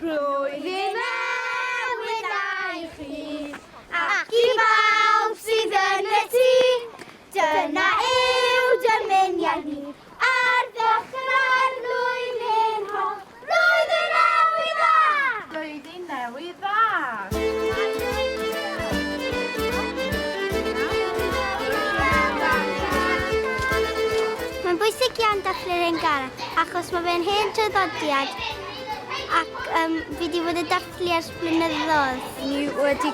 Blwyddyn newydd I chi, ac I bawb sydd yn y tŷ. Dyna yw dymuniad ni ar ddechrau'r flwyddyn hon. Blwyddyn newydd dda! Blwyddyn newydd dda! Mae'n bwysig iawn dathlu'r Hen Galan, achos mae fe'n hen traddodiad ac fi wedi bod yn dathlu ers blynyddoedd. Ni wedi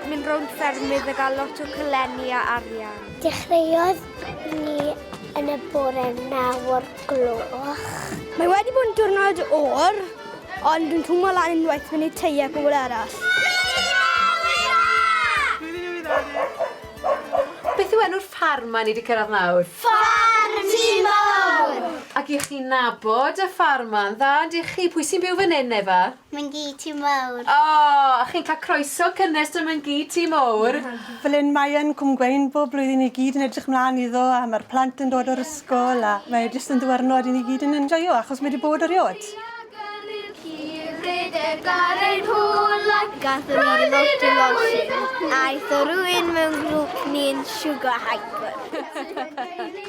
mynd rownd ffermydd a gael lot o calenni a arian. Dechreuodd ni yn y bore 9 o'r gloch. Mae wedi bod yn diwrnod o'r, ond dwi'n twmo lan unwaith fynd i teia pobl arall. Beth yw enw'r ffarm ma ni wedi cyrraedd nawr? Ffarm Timor! Ac i chi nabod y ffarm ma'n dda, di chi? Pwy sy'n byw fan hyn, Efa? Mae'n gi Timor. O, a chi'n cael croeso cynnes dy myngu ti mowr. Fel un mae yn Cwm Gwaun bob blwyddyn i gyd yn edrych mlaen iddo a mae'r plant yn dod o'r ysgol a mae jyst yn ddiwrnod i ni gyd yn enjoyo achos mae wedi bod eriod. Gath nhw'n lot o losin, a eith o rhywun mewn grŵp ni'n sugar hyper.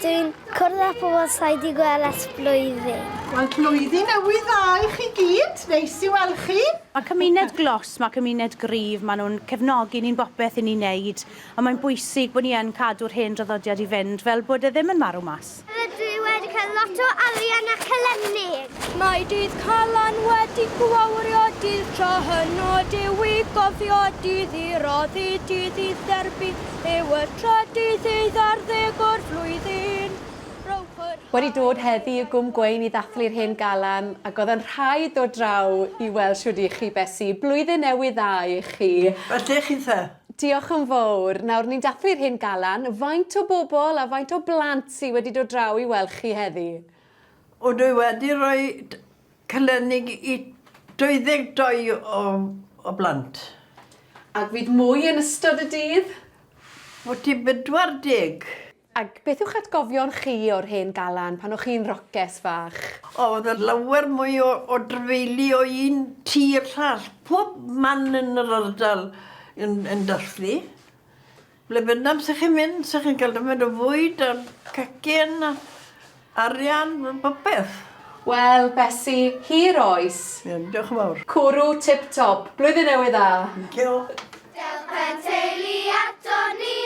Dwi'n cwrdd â pobl sa'i di gweld ers blwyddyn. Wel, blwyddyn newydd dda I chi gyd, neis I weld chi. Mae cymuned glos, mae cymuned gryf, maen nhw'n cefnogi ni'n bopeth I ni'n neud, a mae'n bwysig bod ni yn cadw'r hen draddodiad I fynd, fel bod e ddim yn marw mas. Dwi wedi cael lot o arian a calennig. Mae dydd Calan wedi gwawrio dydd tra hynod yw I gofio dydd I roddi dydd I dderbyn yw y trydydd ar 10 o'r flwyddyn. Wedi dod heddi y Cwm Gwaun I ddathlu'r Hen Galan ac oedd yn rhaid dod draw I weld siwr I chi Besi. Blwyddyn newydd dda I chi. Ydych chi the? Diolch yn fawr. Nawr ni'n dathlu'r Hen Galan. Faint o bobl a faint o blant sydd wedi dod draw I weld chi heddi? O, dwi wedi rhoi calennig I 22 o blant. Ac fydd mwy yn ystod y dydd? O ti 40. Ac beth yw'ch atgofion chi o'r Hen Galan pan o'ch chi'n roces fach? O, oedd y lawer mwy o drefeili o un tir llall. Pob man yn yr ardal yn dathlu. Ble bynnag sy'ch chi'n mynd, sy'ch chi'n cael dymed o fwyd a cacen a arian, popeth. Wel, Besi, hir oes. Diolch yn fawr. Cwrw tip-top. Blwyddyn newydd dda. Diolch. Dewch yn teulu ato ni.